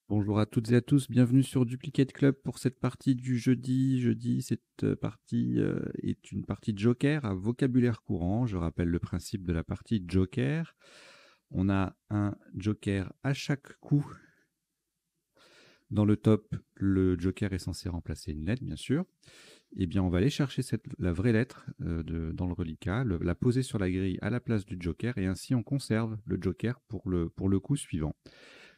Bonjour à toutes et à tous, bienvenue sur Duplicate Club pour cette partie du jeudi. Cette partie est une partie de Joker à vocabulaire courant. Je rappelle le principe de la partie Joker. On a un Joker à chaque coup. Dans le top, le Joker est censé remplacer une lettre, bien sûr. Eh bien, on va aller chercher la vraie lettre dans le reliquat, la poser sur la grille à la place du Joker, et ainsi on conserve le Joker pour le coup suivant.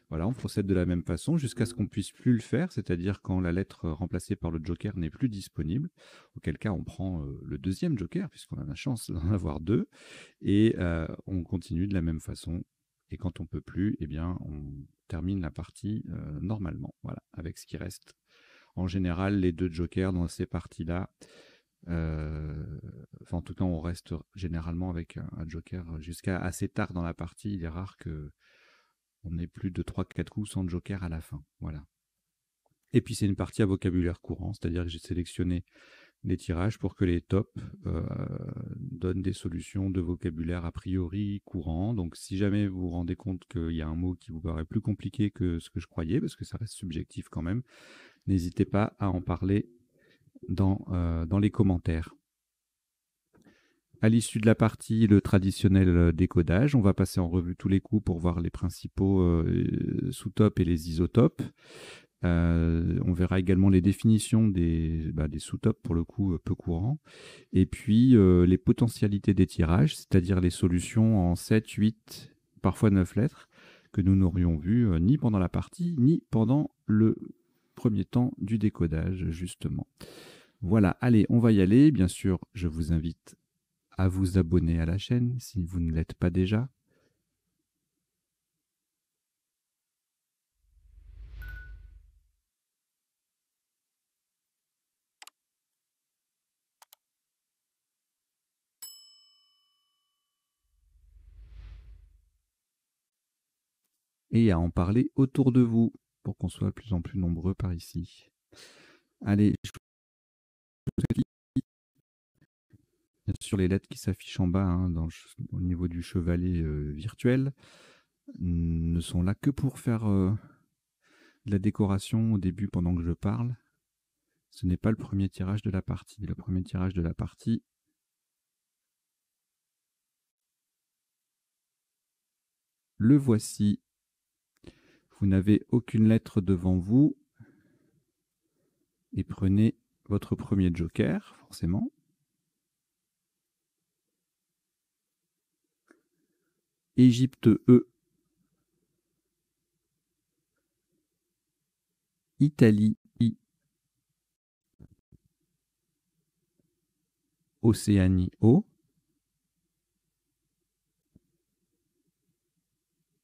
Voilà, on procède de la même façon jusqu'à ce qu'on puisse plus le faire, c'est-à-dire quand la lettre remplacée par le joker n'est plus disponible, auquel cas on prend le deuxième joker, puisqu'on a la chance d'en avoir deux, et on continue de la même façon. Et quand on peut plus, eh bien, on termine la partie normalement, voilà, avec ce qui reste. En général, les deux jokers dans ces parties-là, enfin en tout cas, on reste généralement avec un joker jusqu'à assez tard dans la partie. Il est rare que on ait plus de 3-4 coups sans joker à la fin. Voilà. Et puis c'est une partie à vocabulaire courant, c'est-à-dire que j'ai sélectionné les tirages pour que les tops donnent des solutions de vocabulaire a priori courant. Donc si jamais vous vous rendez compte qu'il y a un mot qui vous paraît plus compliqué que ce que je croyais, parce que ça reste subjectif quand même, n'hésitez pas à en parler dans les commentaires. À l'issue de la partie, le traditionnel décodage, on va passer en revue tous les coups pour voir les principaux sous-tops et les isotopes. On verra également les définitions des sous-tops, pour le coup peu courants, et puis les potentialités des tirages, c'est-à-dire les solutions en 7, 8, parfois 9 lettres, que nous n'aurions vues ni pendant la partie, ni pendant le premier temps du décodage, justement. Voilà, allez, on va y aller. Bien sûr, je vous invite à vous abonner à la chaîne si vous ne l'êtes pas déjà. Et à en parler autour de vous pour qu'on soit de plus en plus nombreux par ici. Allez, je vous dis bien sûr les lettres qui s'affichent en bas hein, au niveau du chevalet virtuel ne sont là que pour faire de la décoration au début pendant que je parle. Ce n'est pas le premier tirage de la partie. Le premier tirage de la partie, le voici. Vous n'avez aucune lettre devant vous et prenez votre premier joker, forcément. Égypte E. Italie I. Océanie O.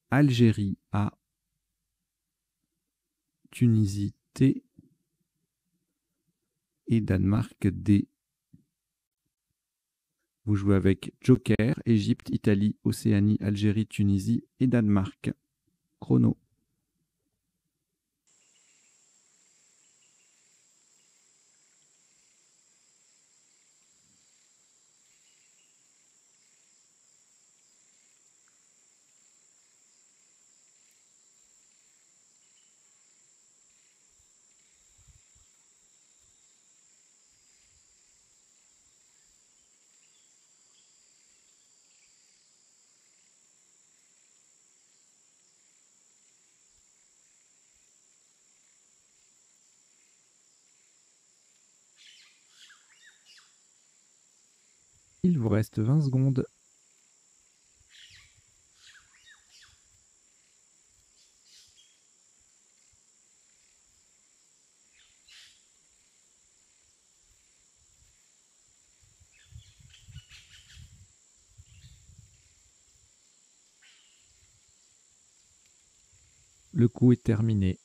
Algérie A. Tunisie T. Et Danemark D. Vous jouez avec Joker, Égypte, Italie, Océanie, Algérie, Tunisie et Danemark. Chrono. Il vous reste 20 secondes. Le coup est terminé.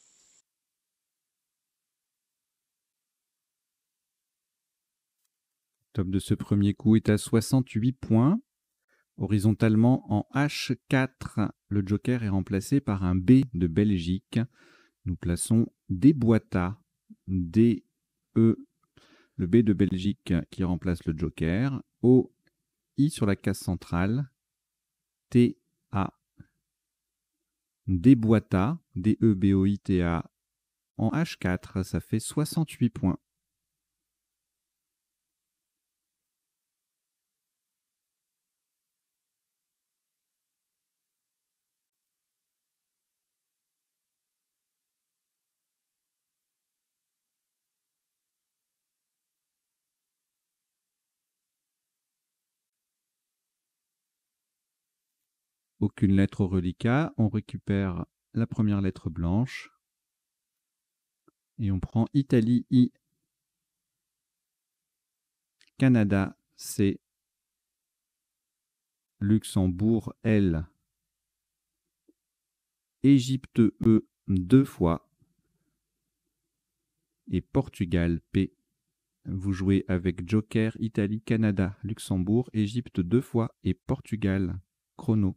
Top de ce premier coup est à 68 points. Horizontalement en H4, le joker est remplacé par un B de Belgique. Nous plaçons Déboîta, D, E, le B de Belgique qui remplace le joker. O, I sur la case centrale. T, A. Deboita, D-E-B-O-I-T-A, en H4, ça fait 68 points. Aucune lettre au reliquat, on récupère la première lettre blanche et on prend Italie I, Canada C, Luxembourg L, Égypte E 2 fois et Portugal P. Vous jouez avec Joker, Italie, Canada, Luxembourg, Égypte 2 fois et Portugal. Chrono.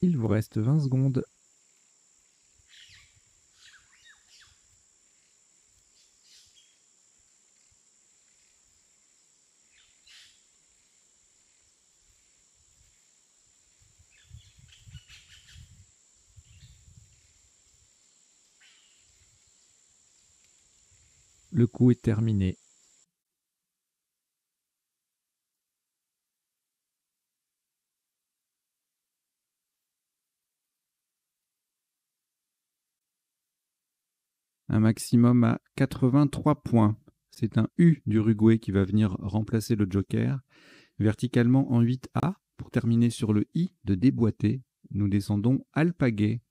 Il vous reste 20 secondes. Le coup est terminé. Un maximum à 83 points. C'est un U d'Uruguay qui va venir remplacer le Joker. Verticalement en 8A, pour terminer sur le I de déboîter, nous descendons Alpagé.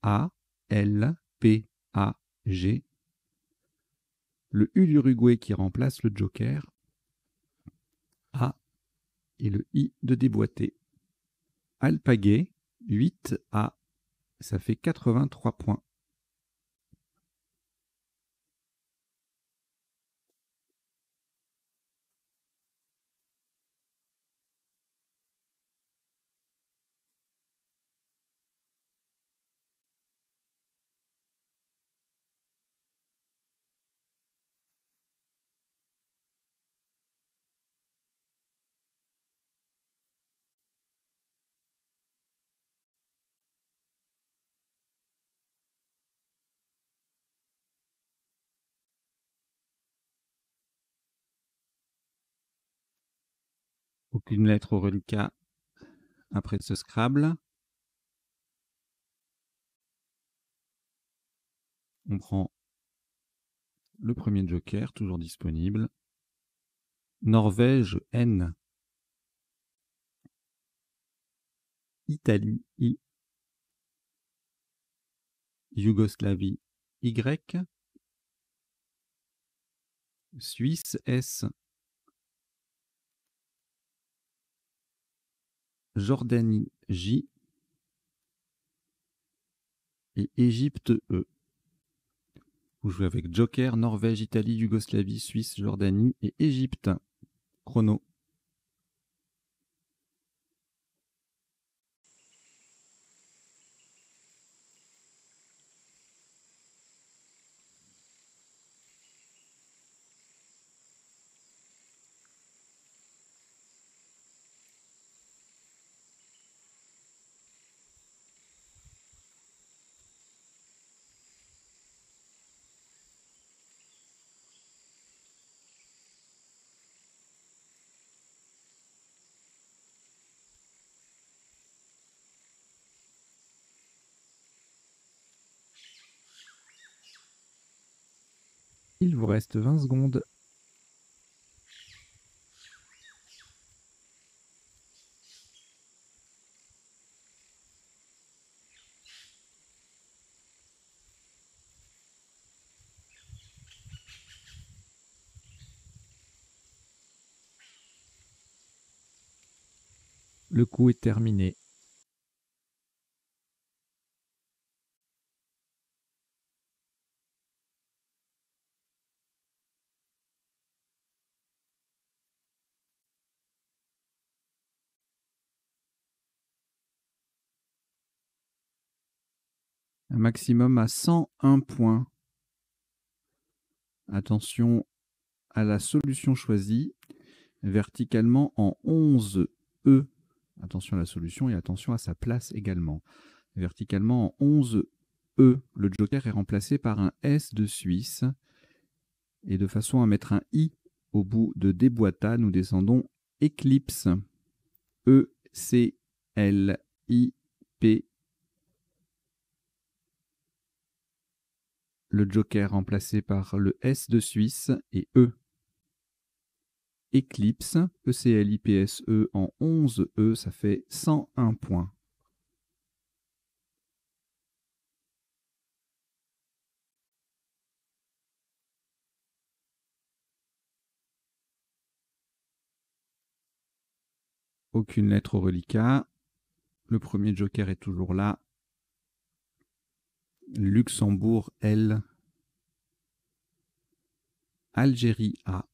A, L, P, A, G. Le U d'Uruguay qui remplace le Joker. A et le I de déboîter. Alpagé, 8A, ça fait 83 points. Aucune lettre au reliquat après ce Scrabble. On prend le premier Joker, toujours disponible. Norvège N. Italie I. Yougoslavie Y. Suisse S. Jordanie J. Et Égypte E. Vous jouez avec Joker, Norvège, Italie, Yougoslavie, Suisse, Jordanie et Égypte. Chrono. Il vous reste 20 secondes. Le coup est terminé. Un maximum à 101 points. Attention à la solution choisie, verticalement en 11 E. Attention à la solution et attention à sa place également. Verticalement en 11 E, le joker est remplacé par un S de Suisse. Et de façon à mettre un I au bout de déboîta, nous descendons Eclipse. E-C-L-I-P. Le joker remplacé par le S de Suisse et E. Eclipse, E-C-L-I-P-S-E en 11 E, ça fait 101 points. Aucune lettre au reliquat. Le premier joker est toujours là. Luxembourg L. Algérie A.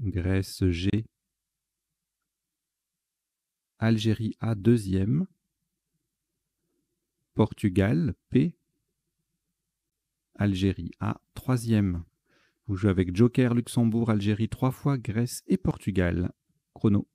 Grèce G. Algérie A deuxième. Portugal P. Algérie A troisième. Vous jouez avec Joker, Luxembourg, Algérie 3 fois, Grèce et Portugal. Chrono.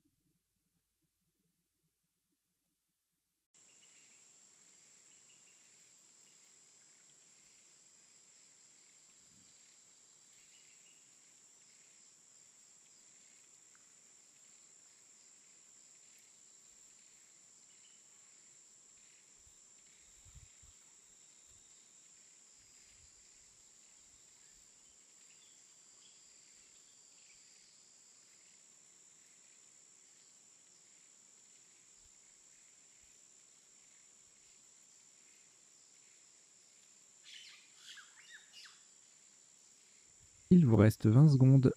Il vous reste 20 secondes.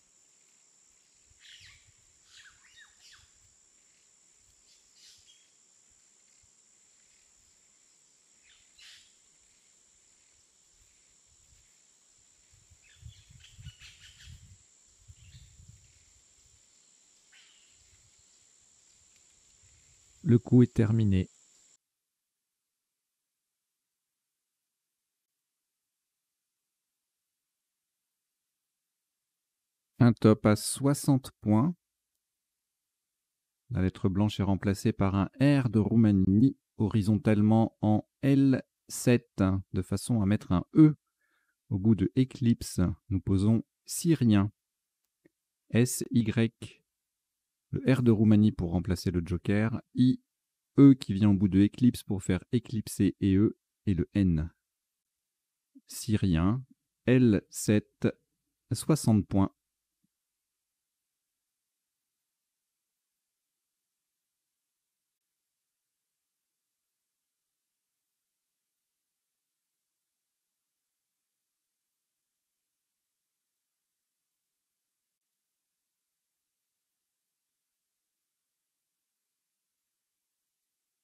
Le coup est terminé. Un top à 60 points. La lettre blanche est remplacée par un R de Roumanie, horizontalement en L7, de façon à mettre un E au bout de Eclipse. Nous posons Syrien. S-Y. Le R de Roumanie pour remplacer le joker. I, E qui vient au bout de Eclipse pour faire éclipser et E. Et le N. Syrien. L7. 60 points.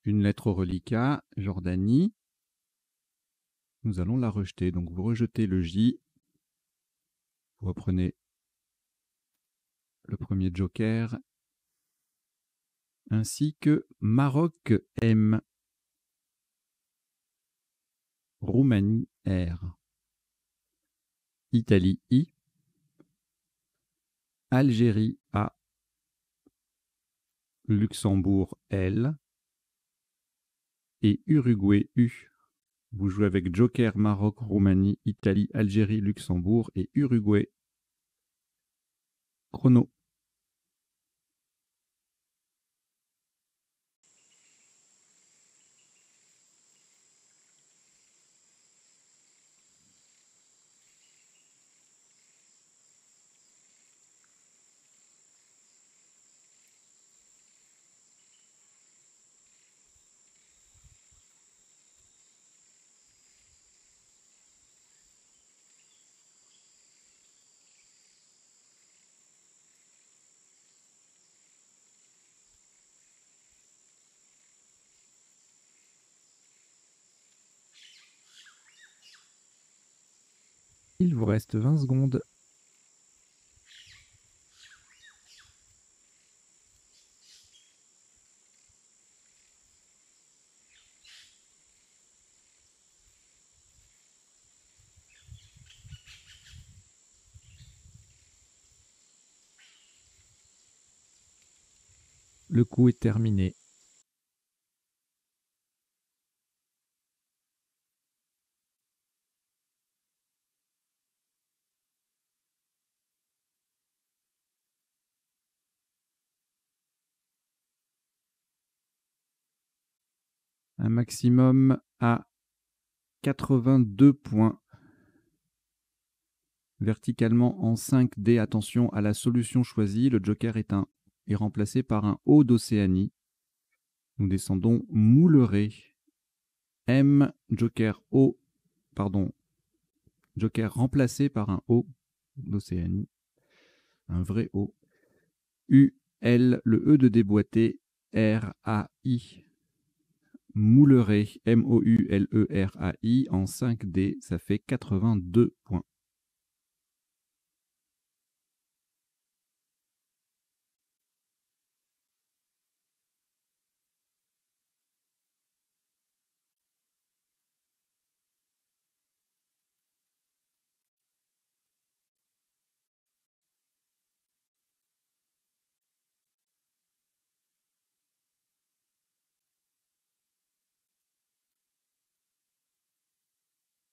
Une lettre au reliquat, Jordanie. Nous allons la rejeter. Donc vous rejetez le J. Vous reprenez le premier joker. Ainsi que Maroc M. Roumanie R. Italie I. Algérie A. Luxembourg L. Et Uruguay U. Vous jouez avec Joker, Maroc, Roumanie, Italie, Algérie, Luxembourg et Uruguay. Chrono. Il vous reste 20 secondes. Le coup est terminé. Un maximum à 82 points. Verticalement en 5D, attention à la solution choisie. Le joker est remplacé par un O d'Océanie. Nous descendons Mouleret. M, joker O, pardon, joker remplacé par un O d'Océanie. Un vrai O. U, L, le E de déboîté. R, A, I. Mouleret, M-O-U-L-E-R-A-I, en 5D, ça fait 82 points.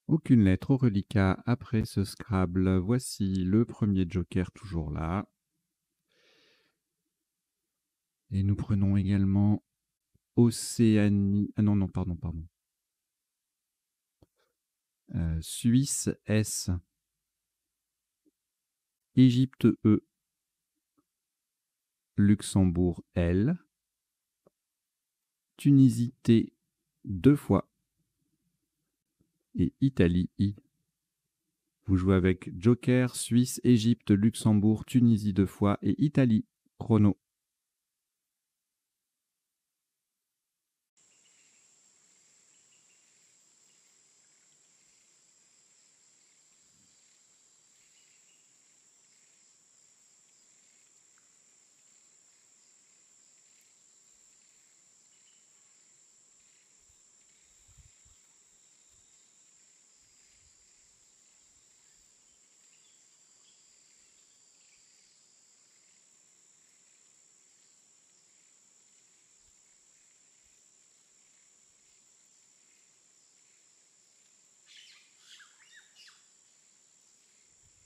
Aucune lettre au reliquat après ce Scrabble. Voici le premier joker toujours là. Et nous prenons également Océanie. Ah non, non, pardon. Suisse S. Égypte E. Luxembourg L. Tunisie T 2 fois. Et Italie I. Vous jouez avec Joker, Suisse, Égypte, Luxembourg, Tunisie 2 fois et Italie. Chrono.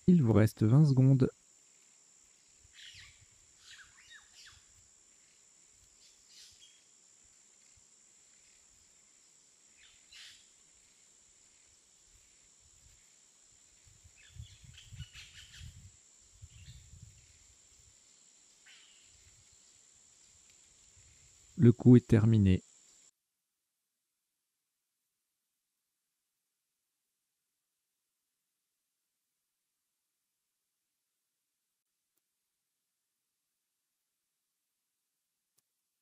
Il vous reste 20 secondes. Le coup est terminé.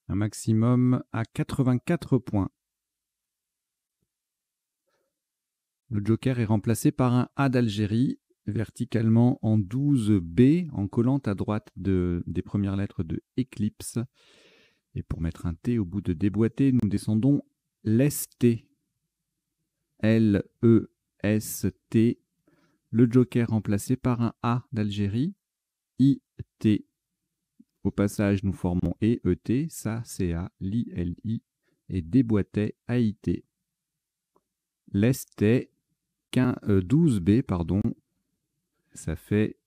Un maximum à 84 points. Le joker est remplacé par un A d'Algérie, verticalement en 12B, en collant à droite des premières lettres de Eclipse. Et pour mettre un T au bout de déboîté, nous descendons l'Est. L-E-S-T. Le joker remplacé par un A d'Algérie, I-T. Au passage, nous formons E-E-T, ça, C-A, L-I, et déboîtait A-I-T. L'Est 12B, pardon, ça fait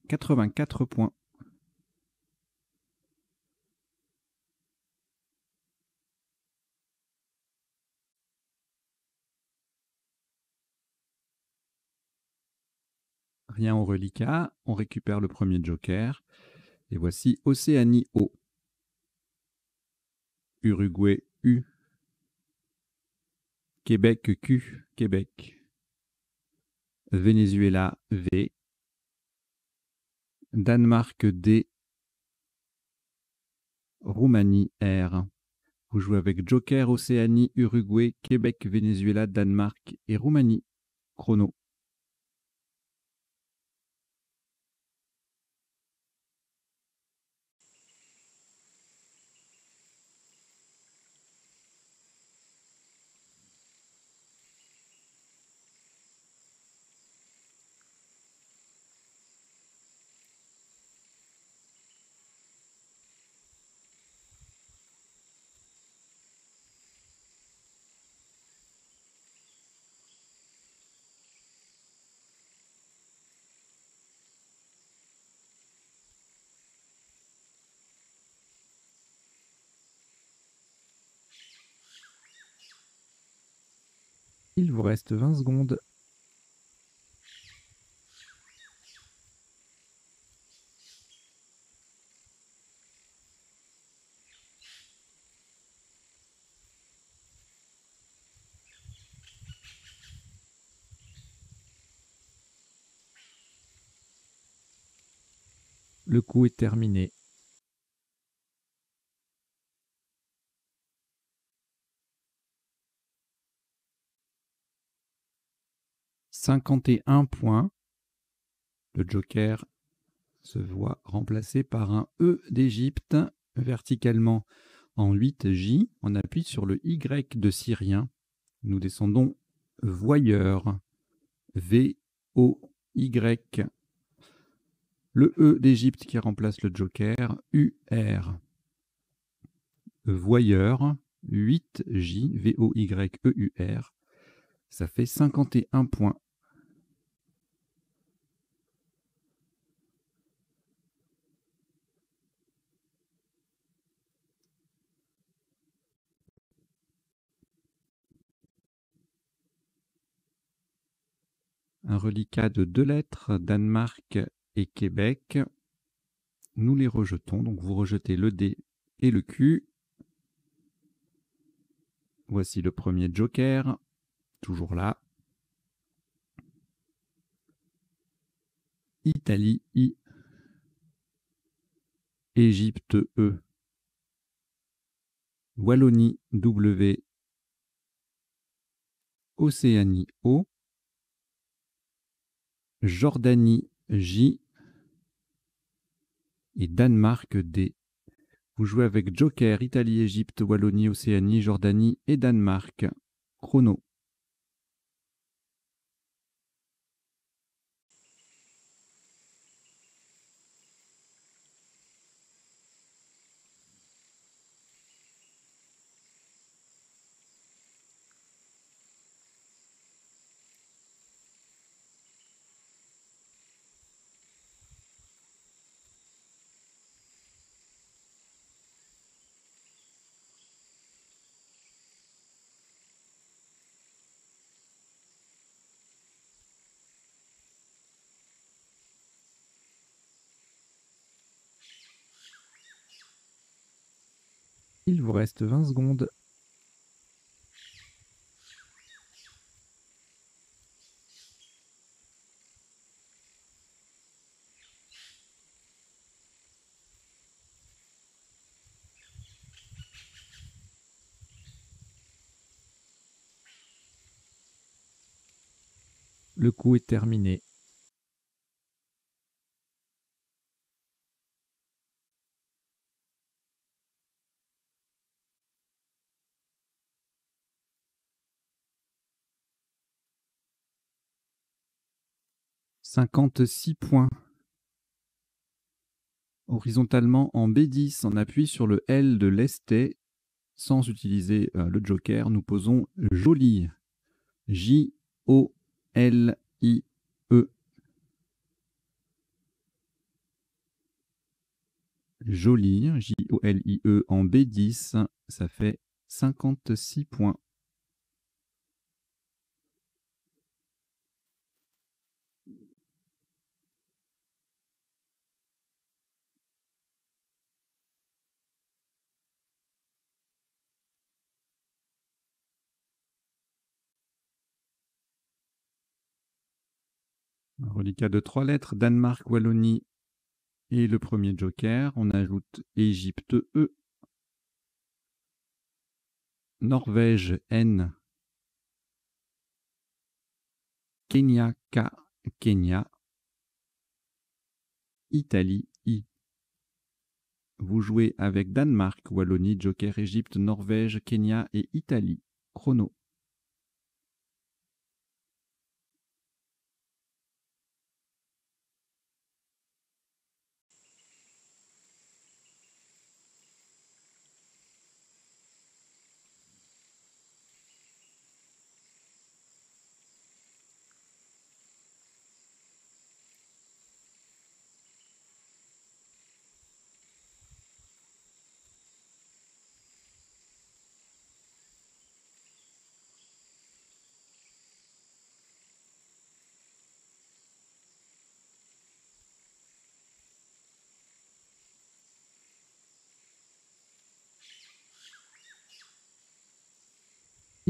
84 points. Rien au reliquat, on récupère le premier joker. Et voici Océanie O. Uruguay U. Québec Q. Québec. Venezuela V. Danemark D. Roumanie R. Vous jouez avec Joker, Océanie, Uruguay, Québec, Venezuela, Danemark et Roumanie. Chrono. Il vous reste 20 secondes. Le coup est terminé. « 51 points. Le joker se voit remplacé par un E d'Égypte verticalement en 8J. On appuie sur le Y de Syrien. Nous descendons voyeur. V-O-Y. Le E d'Égypte qui remplace le joker. U-R. Voyeur. 8J. V-O-Y-E-U-R. Ça fait 51 points. Un reliquat de 2 lettres, Danemark et Québec. Nous les rejetons, donc vous rejetez le D et le Q. Voici le premier joker, toujours là. Italie, I. Égypte, E. Wallonie, W. Océanie, O. Jordanie, J. Et Danemark, D. Vous jouez avec joker, Italie, Égypte, Wallonie, Océanie, Jordanie et Danemark. Chrono. Il vous reste 20 secondes. Le coup est terminé. « 56 points. Horizontalement en B10, on appuie sur le L de l'esté sans utiliser le joker. Nous posons joli. J-O-L-I-E. Joli, J-O-L-I-E en B10, ça fait 56 points. Un reliquat de 3 lettres, Danemark, Wallonie et le premier joker. On ajoute Égypte, E. Norvège, N. Kenya, K. Kenya. Italie, I. Vous jouez avec Danemark, Wallonie, joker, Égypte, Norvège, Kenya et Italie. Chrono.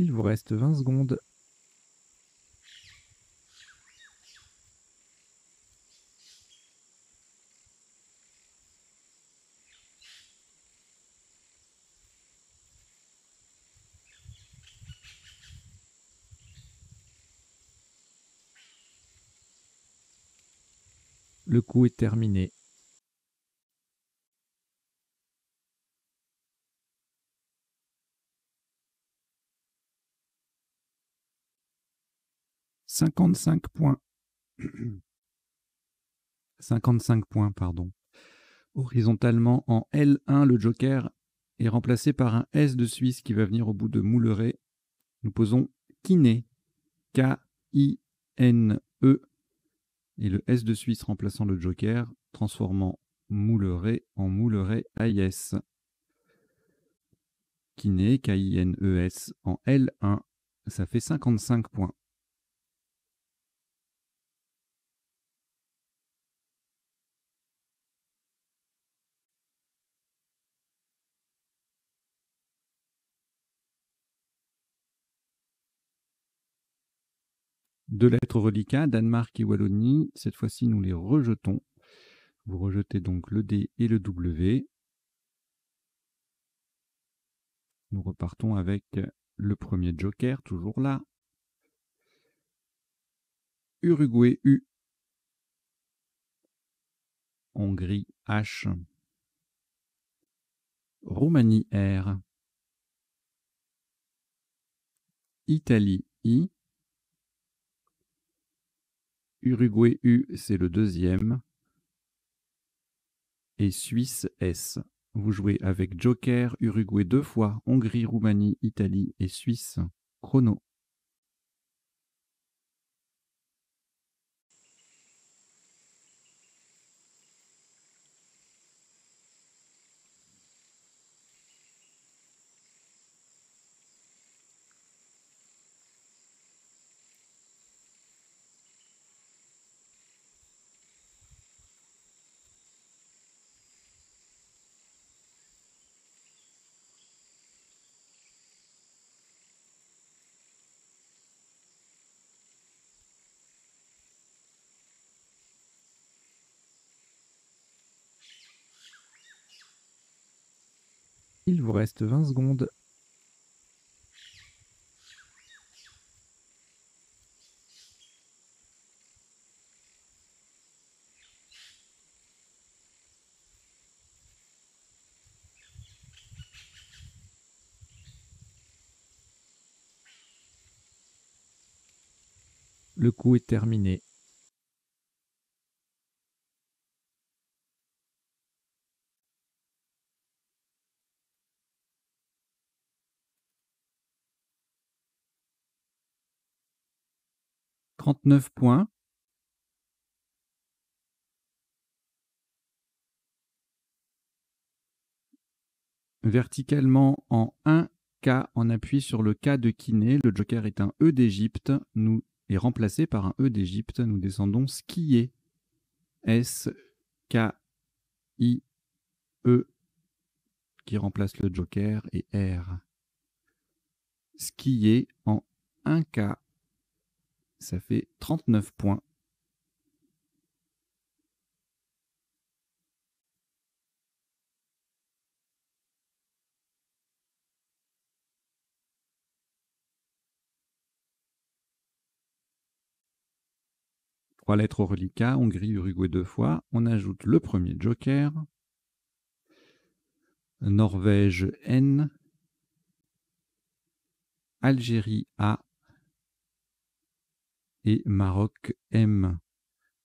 Il vous reste 20 secondes. Le coup est terminé. « 55 points. 55 points, pardon. Horizontalement, en L1, le joker est remplacé par un S de Suisse qui va venir au bout de Mouleret. Nous posons Kiné, K-I-N-E, et le S de Suisse remplaçant le joker, transformant Mouleret en Mouleret AIS. Kiné, K-I-N-E-S, en L1, ça fait 55 points. Deux lettres reliquats, Danemark et Wallonie. Cette fois-ci, nous les rejetons. Vous rejetez donc le D et le W. Nous repartons avec le premier joker, toujours là. Uruguay U. Hongrie H. Roumanie R. Italie I. Uruguay U, c'est le deuxième. Et Suisse S. Vous jouez avec joker, Uruguay 2 fois, Hongrie, Roumanie, Italie et Suisse. Chrono. Il vous reste 20 secondes. Le coup est terminé. « 39 points. Verticalement en 1K, on appuie sur le K de Kiné. Le joker est un E d'Égypte. Nous est remplacé par un E d'Égypte. Nous descendons skier. S-K-I-E qui remplace le joker et R. Skier en 1K. Ça fait 39 points. Trois lettres au reliquat, Hongrie, Uruguay 2 fois. On ajoute le premier joker. Norvège N. Algérie A. Et Maroc M.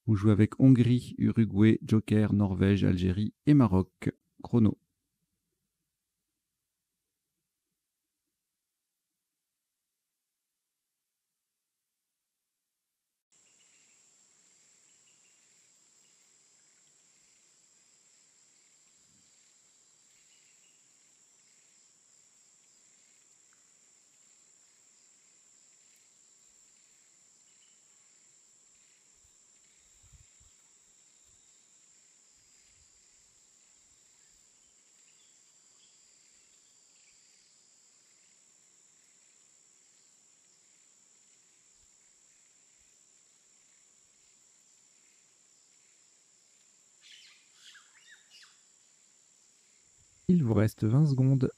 Vous jouez avec Hongrie, Uruguay, joker, Norvège, Algérie et Maroc. Chrono. Il vous reste 20 secondes.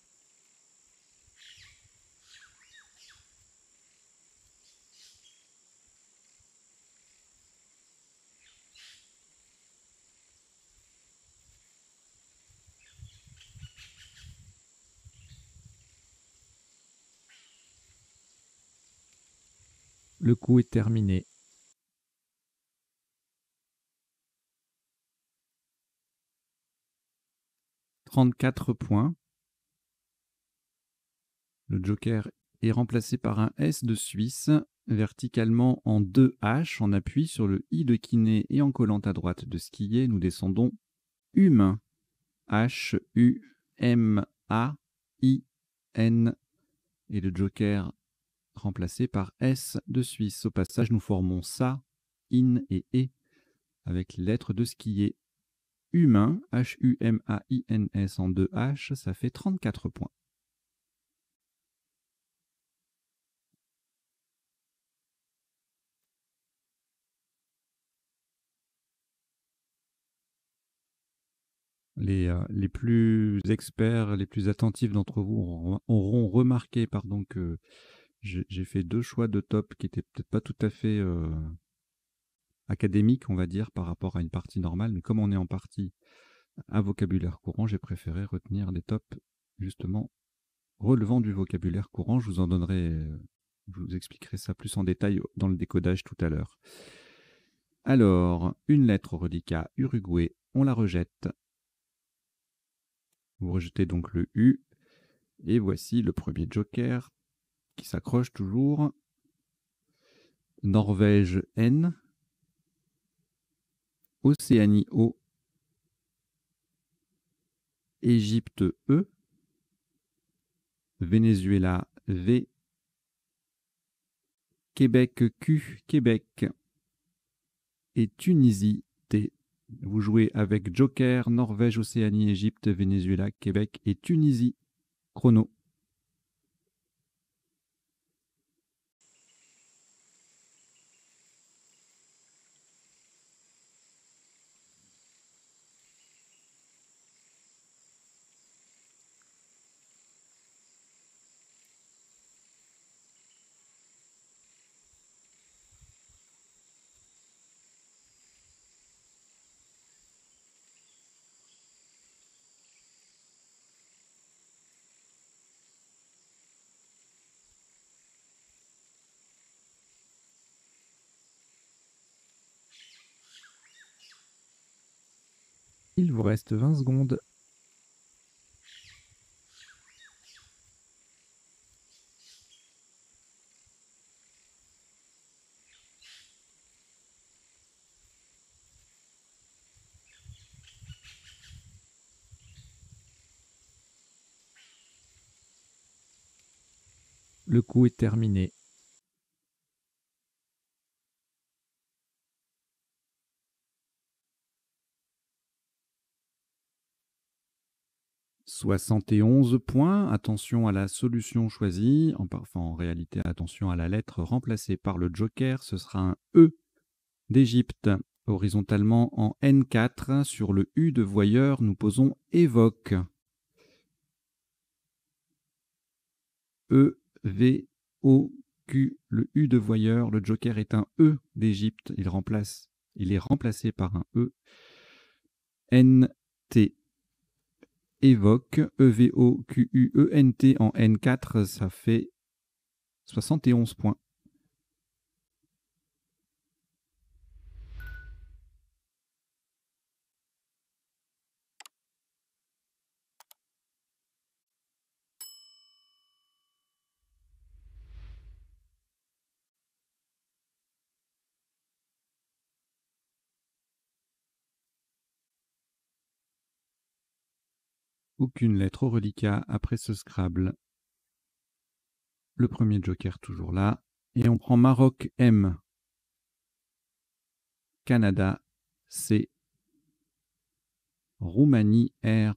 Le coup est terminé. « 34 points. Le joker est remplacé par un S de Suisse, verticalement en 2 H, en appui sur le I de kiné et en collant à droite de skier. Nous descendons humain. H-U-M-A-I-N. Et le joker remplacé par S de Suisse. Au passage, nous formons ça, in et e, avec les lettres de skier. Humain, H-U-M-A-I-N-S en 2 H, ça fait 34 points. Les plus experts, les plus attentifs d'entre vous auront remarqué que j'ai fait 2 choix de top qui étaient peut-être pas tout à fait académiques, on va dire, par rapport à une partie normale. Mais comme on est en partie à vocabulaire courant, j'ai préféré retenir des tops justement relevant du vocabulaire courant. Je vous expliquerai ça plus en détail dans le décodage tout à l'heure. Alors, une lettre au reliquat Uruguay, on la rejette. Vous rejetez donc le U. Et voici le premier joker qui s'accroche toujours. Norvège N. Océanie O. Égypte E. Venezuela V. Québec Q. Québec. Et Tunisie T. Vous jouez avec joker, Norvège, Océanie, Égypte, Venezuela, Québec et Tunisie. Chrono. Il vous reste 20 secondes. Le coup est terminé. « 71 points. Attention à la solution choisie. En réalité, attention à la lettre remplacée par le joker. Ce sera un E d'Égypte. Horizontalement en N4. Sur le U de voyeur, nous posons évoque. E-V-O-Q. Le U de voyeur, le joker est un E d'Égypte. Il est remplacé par un E. N-T. Évoque, E-V-O-Q-U-E-N-T en N4, ça fait 71 points. Aucune lettre au reliquat après ce Scrabble. Le premier joker toujours là. Et on prend Maroc M. Canada C. Roumanie R.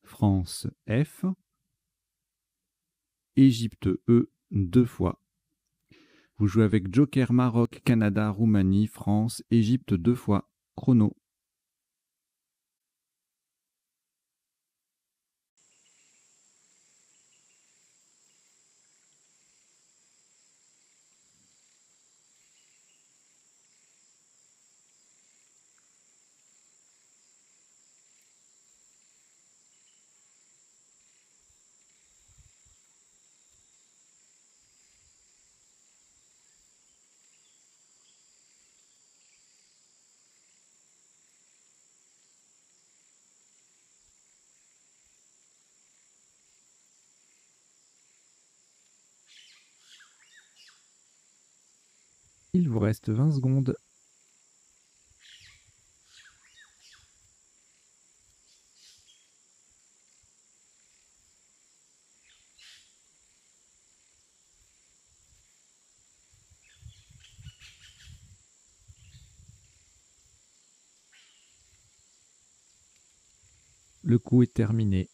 France F. Égypte E 2 fois. Vous jouez avec joker Maroc, Canada, Roumanie, France, Égypte 2 fois. Chrono. Il vous reste 20 secondes. Le coup est terminé.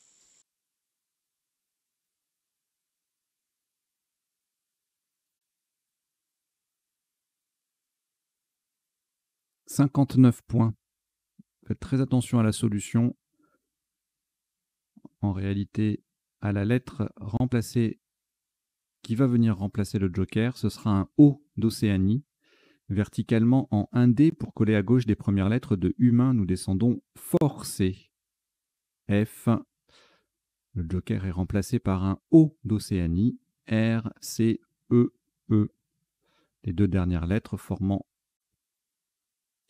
« 59 points. Faites très attention à la solution. En réalité, à la lettre remplacée qui va venir remplacer le joker, ce sera un O d'Océanie, verticalement en 1D pour coller à gauche des premières lettres de humain. Nous descendons forcé. F. Le joker est remplacé par un O d'Océanie, R, C, E, E. Les deux dernières lettres formant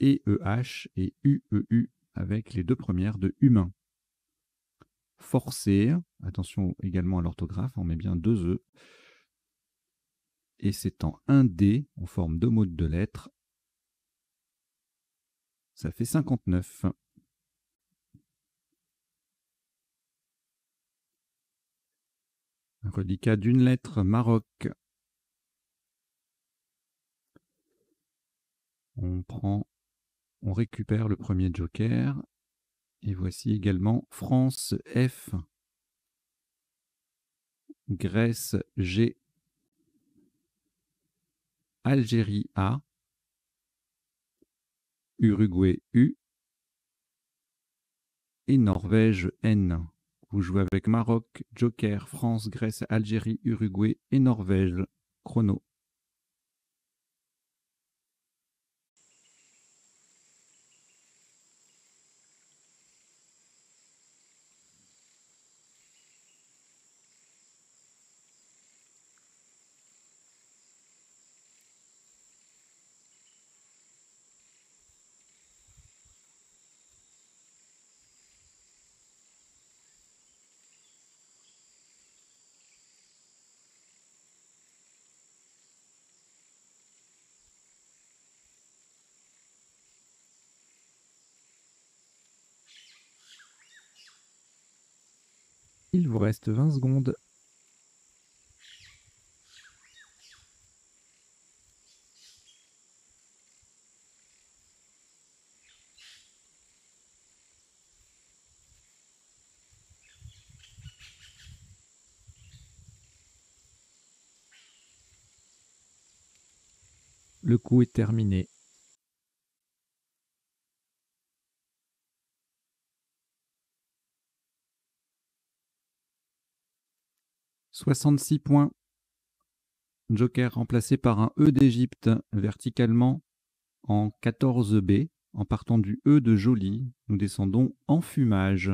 EEH et UEU avec les deux premières de humain. Forcé, attention également à l'orthographe, on met bien deux E. Et c'est en 1D, on forme deux mots de deux lettres. Ça fait 59. Un reliquat d'une lettre, Maroc. On récupère le premier joker. Et voici également France, F. Grèce, G. Algérie, A. Uruguay, U. Et Norvège, N. Vous jouez avec Maroc, joker, France, Grèce, Algérie, Uruguay et Norvège. Chrono. Il vous reste 20 secondes. Le coup est terminé. « 66 points. Joker remplacé par un E d'Égypte verticalement en 14B. En partant du E de joli, nous descendons en fumage.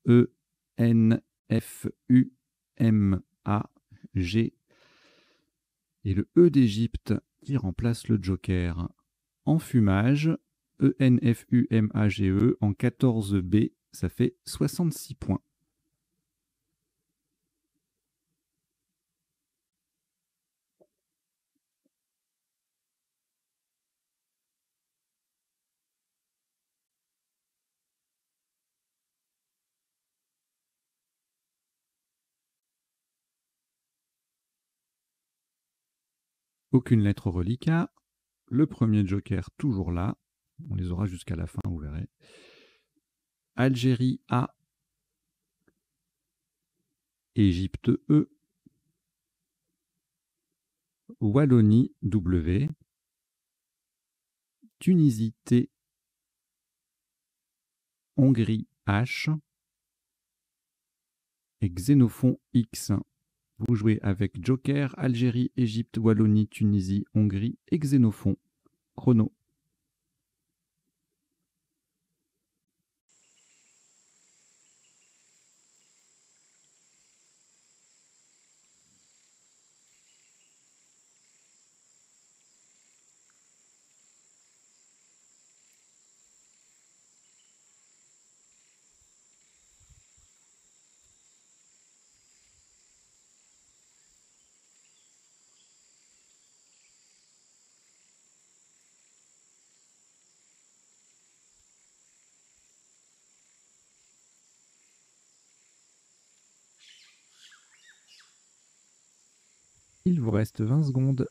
E, N, F, U, M, A, G. Et le E d'Égypte qui remplace le joker en fumage. E, N, F, U, M, A, G, E en 14B. Ça fait 66 points. Aucune lettre reliquat. Le premier joker toujours là. On les aura jusqu'à la fin, vous verrez. Algérie A. Égypte E. Wallonie W. Tunisie T. Hongrie H. Et Xénophon X. Vous jouez avec joker, Algérie, Égypte, Wallonie, Tunisie, Hongrie et Xénophon. Chrono. Il vous reste 20 secondes.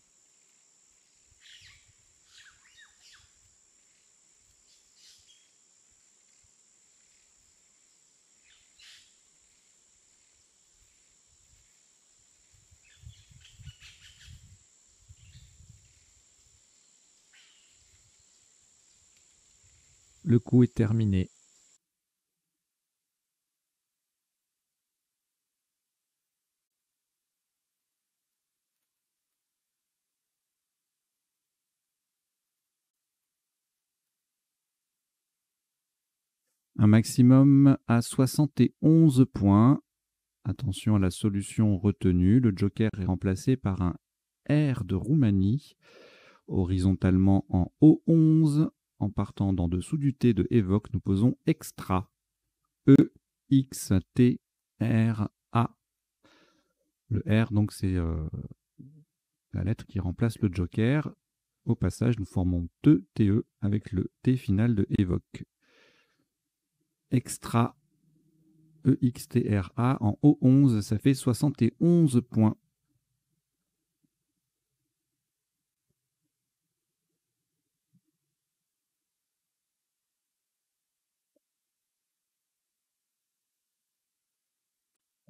Le coup est terminé. Un maximum à 71 points. Attention à la solution retenue. Le joker est remplacé par un R de Roumanie, horizontalement en O11. En partant d'en dessous du T de évoque, nous posons extra. E-X-T-R-A. Le R, donc, c'est la lettre qui remplace le joker. Au passage, nous formons deux TE avec le T final de évoque. Extra. EXTRA en O11, ça fait 71 points.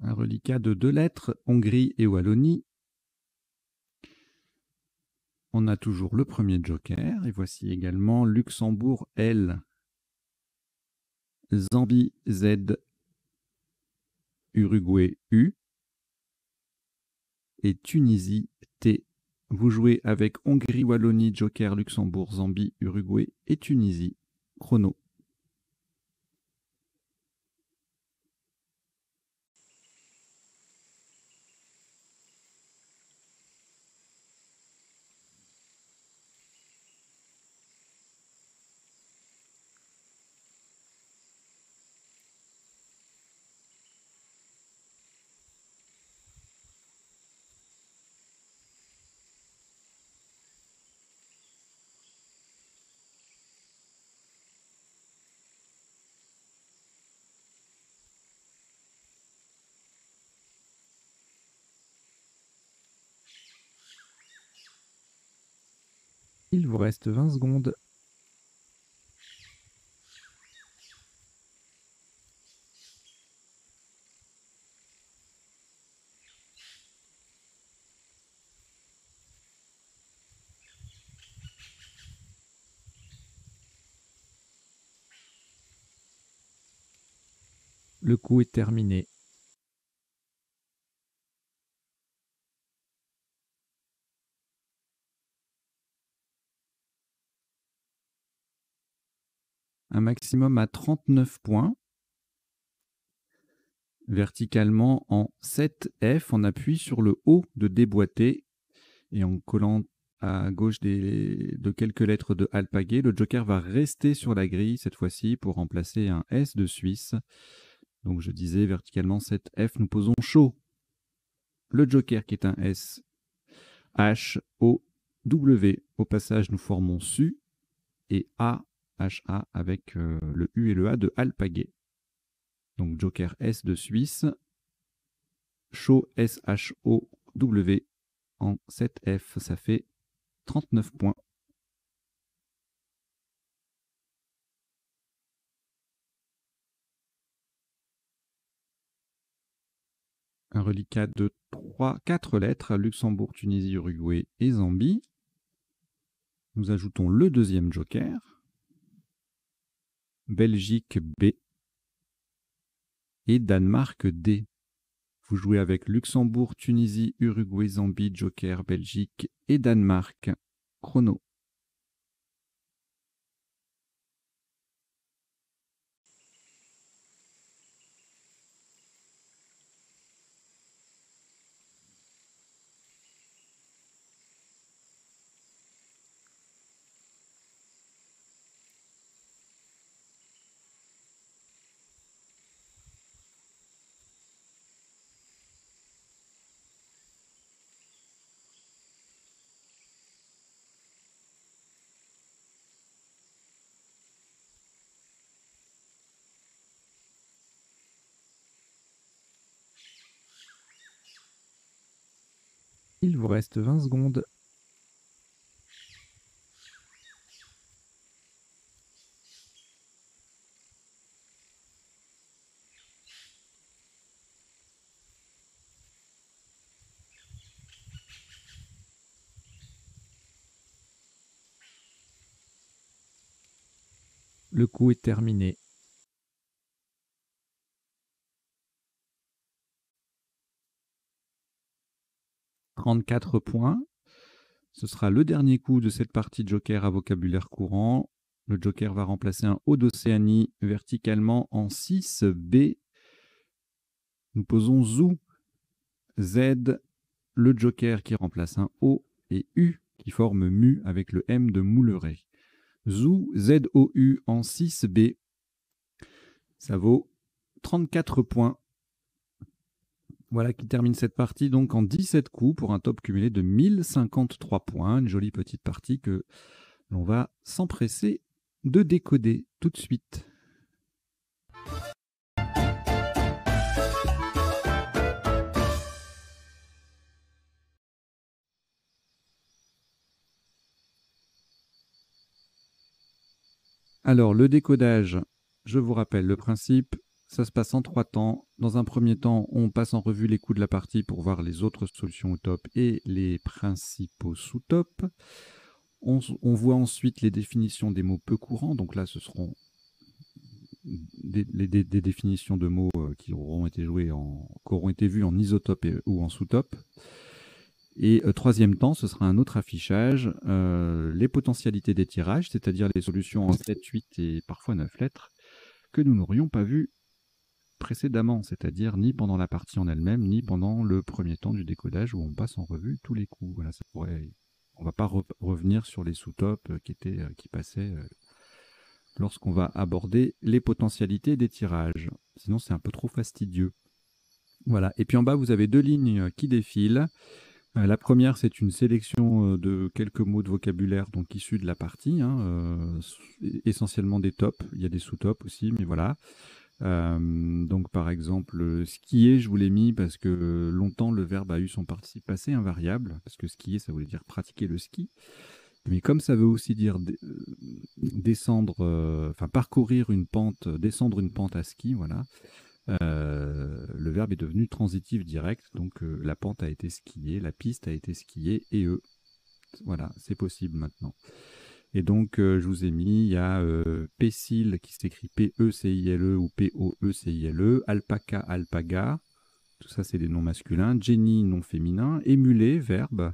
Un reliquat de 2 lettres, Hongrie et Wallonie. On a toujours le premier joker, et voici également Luxembourg L, Zambie Z, Uruguay U et Tunisie T. Vous jouez avec Hongrie, Wallonie, joker, Luxembourg, Zambie, Uruguay et Tunisie. Chrono. Il vous reste 20 secondes. Le coup est terminé. Un maximum à 39 points. Verticalement en 7F, on appuie sur le haut de déboîter et en collant à gauche de quelques lettres de alpaguet, le joker va rester sur la grille cette fois-ci pour remplacer un S de Suisse. Donc je disais verticalement 7F, nous posons chaud. Le joker qui est un S, H, O, W. Au passage, nous formons SU et A, HA avec le U et le A de alpaguet. Donc joker S de Suisse, chaud S-H-O-W en 7F, ça fait 39 points. Un reliquat de 4 lettres, Luxembourg, Tunisie, Uruguay et Zambie. Nous ajoutons le deuxième joker, Belgique B et Danemark D. Vous jouez avec Luxembourg, Tunisie, Uruguay, Zambie, joker, Belgique et Danemark. Chrono. Il vous reste 20 secondes. Le coup est terminé. « 34 points. Ce sera le dernier coup de cette partie Joker à vocabulaire courant. Le Joker va remplacer un O d'Océanie verticalement en 6B. Nous posons ZOO, Z, le Joker qui remplace un O et U qui forme MU avec le M de Mouleret. ZOO, Z-O-U en 6B. Ça vaut 34 points. Voilà qui termine cette partie donc en 17 coups pour un top cumulé de 1053 points. Une jolie petite partie que l'on va s'empresser de décoder tout de suite. Alors, le décodage, je vous rappelle le principe, ça se passe en 3 temps. Dans un premier temps, on passe en revue les coups de la partie pour voir les autres solutions au top et les principaux sous-tops. On voit ensuite les définitions des mots peu courants. Donc là, ce seront des définitions de mots qui auront été vus en isotope ou en sous-top. Et troisième temps, ce sera un autre affichage, les potentialités des tirages, c'est-à-dire les solutions en 7, 8 et parfois 9 lettres, que nous n'aurions pas vues précédemment, c'est-à-dire ni pendant la partie en elle-même, ni pendant le premier temps du décodage où on passe en revue tous les coups. Voilà, on ne va pas revenir sur les sous-tops qui passaient lorsqu'on va aborder les potentialités des tirages. Sinon, c'est un peu trop fastidieux. Voilà. Et puis en bas, vous avez 2 lignes qui défilent. La première, c'est une sélection de quelques mots de vocabulaire donc issus de la partie, essentiellement des tops. Il y a des sous-tops aussi, mais voilà. Donc par exemple, skier, je vous l'ai mis parce que longtemps le verbe a eu son participe passé invariable, parce que skier, ça voulait dire pratiquer le ski. Mais comme ça veut aussi dire descendre, parcourir une pente, descendre une pente à ski, voilà. Le verbe est devenu transitif direct, donc la pente a été skiée, la piste a été skiée, et voilà, c'est possible maintenant. Et donc, je vous ai mis, il y a Pécile qui s'écrit P-E-C-I-L-E ou P-O-E-C-I-L-E, Alpaca, Alpaga, tout ça c'est des noms masculins, Jenny, nom féminin, émulé, verbe,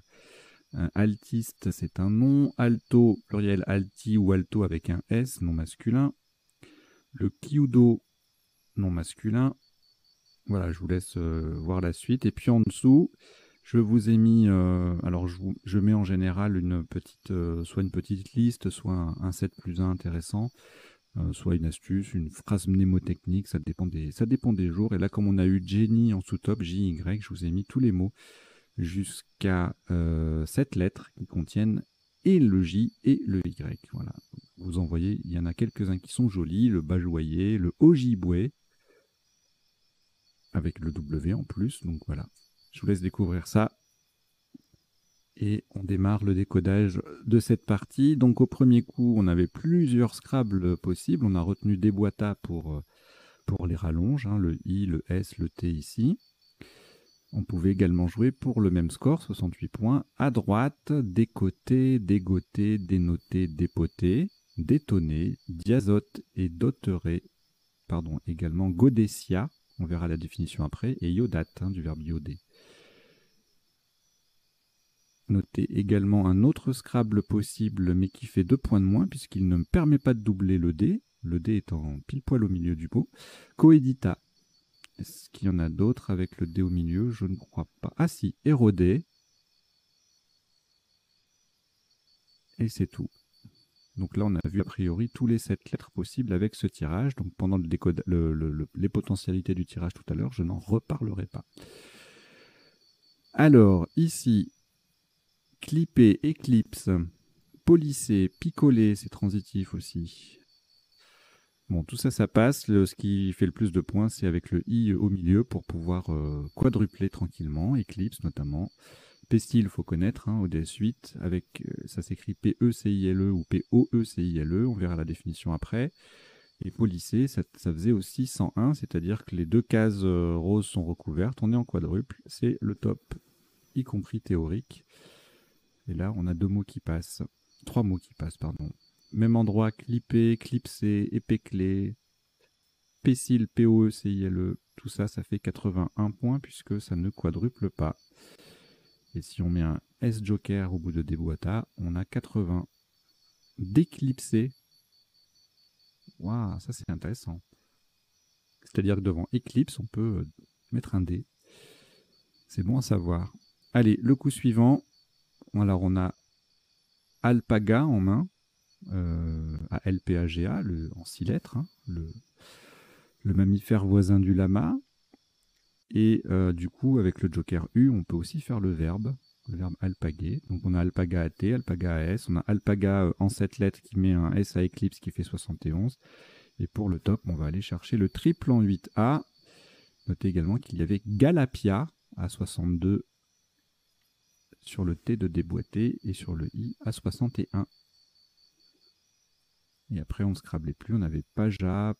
altiste, c'est un nom, alto, pluriel alti ou alto avec un S, nom masculin, le kiudo, nom masculin. Voilà, je vous laisse voir la suite. Et puis en dessous, je vous ai mis, alors je mets en général soit une petite liste, soit un 7+1 intéressant, soit une astuce, une phrase mnémotechnique, ça dépend des jours. Et là, comme on a eu Jenny en sous-top, J-Y, je vous ai mis tous les mots jusqu'à 7 lettres qui contiennent et le J et le Y. Voilà. Vous en voyez, il y en a quelques-uns qui sont jolis, le Bajoyer, le Ojibwe, avec le W en plus, donc voilà. Je vous laisse découvrir ça. Et on démarre le décodage de cette partie. Donc au premier coup, on avait plusieurs Scrabble possibles. On a retenu des boîtas pour les rallonges, le I, le S, le T ici. On pouvait également jouer pour le même score, 68 points, à droite, décoter, dégoter, dénoter, dépoter, détonner, diazote et doterer, également godessia, on verra la définition après, et iodate, du verbe ioder. Notez également un autre Scrabble possible, mais qui fait 2 points de moins, puisqu'il ne me permet pas de doubler le D étant pile poil au milieu du mot. Coedita. Est-ce qu'il y en a d'autres avec le D au milieu? Je ne crois pas. Ah si, érodé. Et c'est tout. Donc là, on a vu a priori tous les 7 lettres possibles avec ce tirage. Donc pendant les potentialités du tirage tout à l'heure, je n'en reparlerai pas. Alors, ici, clipper, éclipse, polisser, picoler, c'est transitif aussi. Bon, tout ça, ça passe. Ce qui fait le plus de points, c'est avec le I au milieu pour pouvoir quadrupler tranquillement, éclipse notamment. Pestil, il faut connaître, hein, ODS8, avec, ça s'écrit P-E-C-I-L-E ou P-O-E-C-I-L-E, on verra la définition après. Et polissé, ça faisait aussi 101, c'est-à-dire que les deux cases roses sont recouvertes, on est en quadruple, c'est le top, y compris théorique. Et là, on a deux mots qui passent, trois mots qui passent, pardon. Même endroit, clippé, clipsé, épée-clé, Pessil, P-O-E-C-I-L-E, tout ça, ça fait 81 points puisque ça ne quadruple pas. Et si on met un S-Joker au bout de Déboîta, on a 80. D'éclipsé. Waouh, ça c'est intéressant. C'est-à-dire que devant Eclipse, on peut mettre un D. C'est bon à savoir. Allez, le coup suivant. Alors on a Alpaga en main. A-L-P-A-G-A, en 6 lettres. Hein, le mammifère voisin du lama. Et du coup, avec le Joker U, on peut aussi faire le verbe alpaguer. Donc on a alpaga AT, alpaga AS, on a alpaga en 7 lettres qui met un S à Eclipse qui fait 71. Et pour le top, on va aller chercher le triple en 8A. Notez également qu'il y avait Galapia à 62 sur le T de déboîté et sur le I à 61. Et après, on ne scrablait plus. On avait Paja,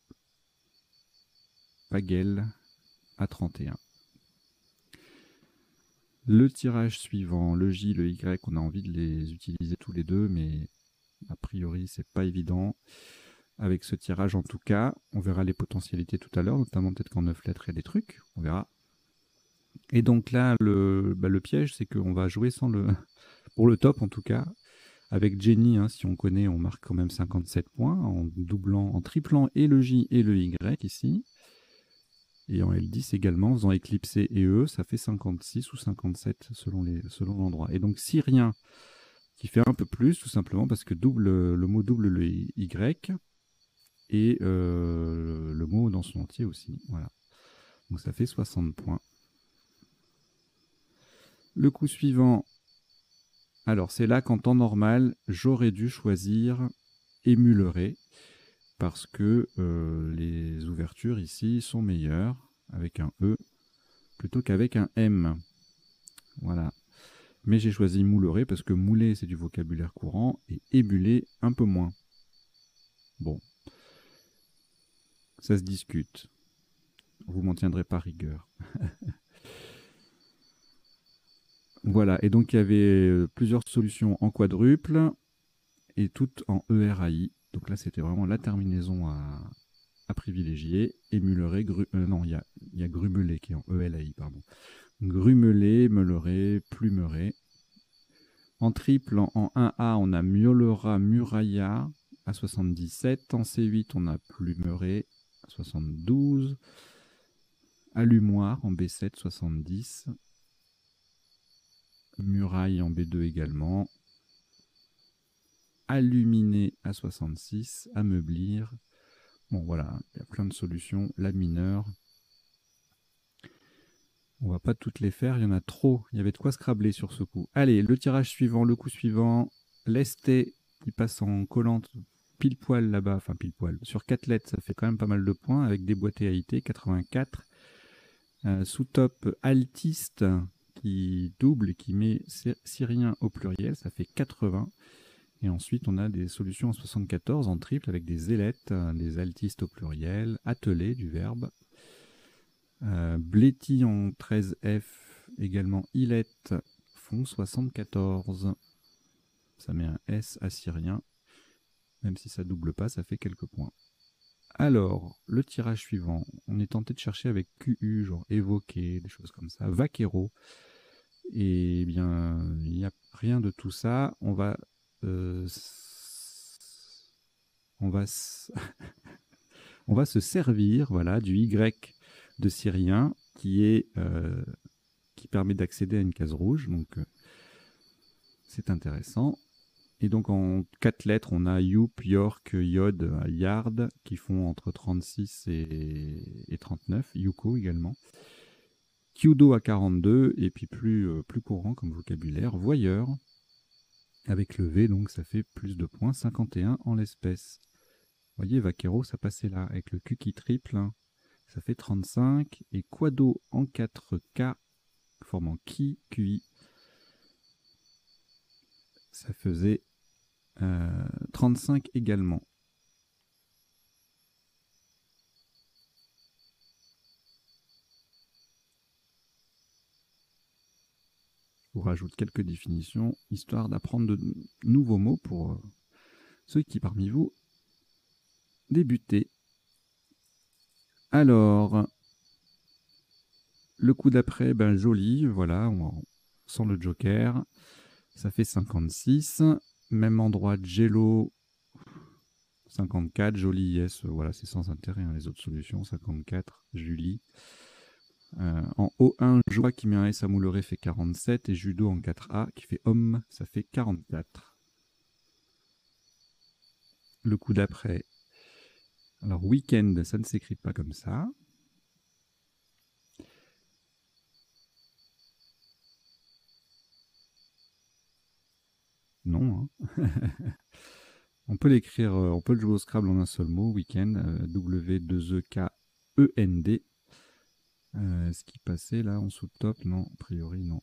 Pagel à 31. Le tirage suivant, le J, le Y, on a envie de les utiliser tous les deux, mais a priori, c'est pas évident. Avec ce tirage, en tout cas, on verra les potentialités tout à l'heure, notamment peut-être qu'en 9 lettres, il y a des trucs, on verra. Et donc là, le piège, c'est qu'on va jouer sans le... Pour le top, en tout cas, avec Jenny, hein, si on connaît, on marque quand même 57 points, en doublant, en triplant et le J et le Y, ici. Et en L10 également, en faisant éclipser et E, ça fait 56 ou 57 selon l'endroit. Et donc Syrien, qui fait un peu plus, tout simplement parce que le mot double le Y, et le mot dans son entier aussi. Voilà. Donc ça fait 60 points. Le coup suivant, alors c'est là qu'en temps normal, j'aurais dû choisir émulerer, parce que les ouvertures ici sont meilleures avec un E plutôt qu'avec un M. Voilà. Mais j'ai choisi moulerer parce que mouler c'est du vocabulaire courant et émuler un peu moins. Bon. Ça se discute. Vous m'en tiendrez pas rigueur. Voilà. Et donc il y avait plusieurs solutions en quadruple et toutes en ERAI. Donc là c'était vraiment la terminaison à privilégier. Émulerer, non, il y a grumeler qui est en ELAI, pardon. Grumeler, meulerer, plumerer. En triple, en 1A, on a miaulera, muraya à 77. En C8, on a plumerer à 72. Allumoir en B7, 70. Muraille en B2 également. Alluminer à 66. Ameublir. Bon, voilà, il y a plein de solutions. La mineure. On va pas toutes les faire, il y en a trop. Il y avait de quoi scrabler sur ce coup. Allez, le tirage suivant, le coup suivant. Lesté qui passe en collante pile poil là-bas. Enfin, pile poil. Sur 4 lettres, ça fait quand même pas mal de points avec des boîtés AIT, 84. Sous top, altiste qui double, qui met syrien au pluriel, ça fait 80. Et ensuite, on a des solutions en 74 en triple avec des ailettes, des altistes au pluriel, attelé du verbe. Bléti en 13F, également Ilette, font 74. Ça met un S assyrien. Même si ça double pas, ça fait quelques points. Alors, le tirage suivant, on est tenté de chercher avec QU, genre évoquer, des choses comme ça. Vaquero. Et bien, il n'y a rien de tout ça. On va on va se servir, voilà, du Y de syrien qui permet d'accéder à une case rouge. Donc, c'est intéressant. Et donc, en 4 lettres, on a Youp, York, Yod, Yard, qui font entre 36 et 39. Yuko également. Kyudo à 42, et puis plus courant comme vocabulaire, voyeur, avec le V, donc ça fait plus de points, 51 en l'espèce. Vous voyez, Vaquero, ça passait là, avec le Q qui triple, hein, ça fait 35, et Quado en 4K, formant Ki, QI, Ça faisait 35 également. Je vous rajoute quelques définitions, histoire d'apprendre de nouveaux mots pour ceux qui parmi vous débutaient. Alors, le coup d'après, ben joli, voilà, sans le joker, ça fait 56. Même endroit, Jello, 54, joli, yes, voilà, c'est sans intérêt, hein, les autres solutions, 54, Julie. En O1, Joie qui met un S à Mouleré fait 47, et Judo en 4A qui fait homme, ça fait 44. Le coup d'après, alors week-end, ça ne s'écrit pas comme ça. Non, hein. On peut l'écrire, on peut le jouer au Scrabble en un seul mot, week-end, W2EKEND. Ce qui passait là en sous-top, non, a priori non.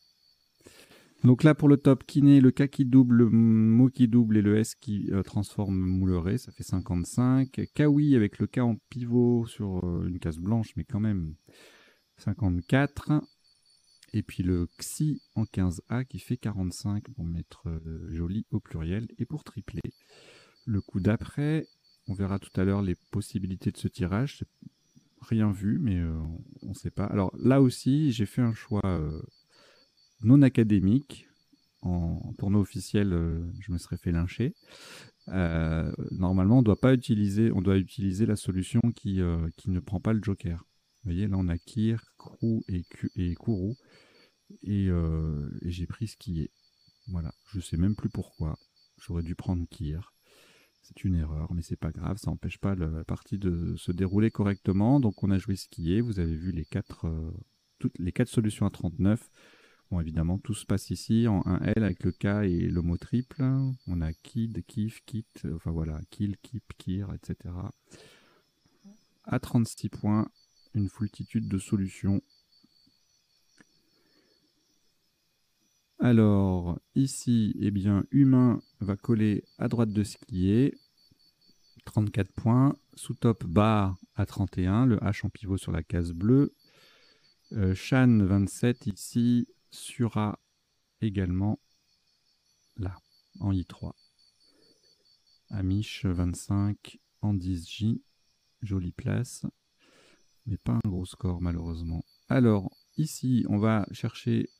Donc là pour le top, kiné, le K qui double, le mot qui double et le S qui transforme Mouleré, ça fait 55. Kawi avec le K en pivot sur une case blanche, mais quand même 54. Et puis le Xi en 15A qui fait 45 pour mettre joli au pluriel et pour tripler. Le coup d'après, on verra tout à l'heure les possibilités de ce tirage. Rien vu, mais on ne sait pas. Alors là aussi, j'ai fait un choix non académique. En tournoi officiel, je me serais fait lyncher. Normalement, on doit utiliser la solution qui ne prend pas le joker. Vous voyez, là on a Kir, Krou et Kourou. Et j'ai pris ce qui est. Voilà, je sais même plus pourquoi. J'aurais dû prendre Kir. C'est une erreur, mais c'est pas grave, ça n'empêche pas la partie de se dérouler correctement. Donc on a joué ce qui est. Vous avez vu toutes les 4 solutions à 39. Bon, évidemment, tout se passe ici en 1L avec le K et le mot triple. On a kid, kif, kit, enfin voilà, kill, keep, kir, etc. À 36 points, une foultitude de solutions. Alors, ici, eh bien, humain va coller à droite de ce qui est. 34 points. Sous-top, bar à 31. Le H en pivot sur la case bleue. Shan, 27 ici. Sura également là, en I3. Amish, 25 en 10J. Jolie place. Mais pas un gros score, malheureusement. Alors, ici, on va chercher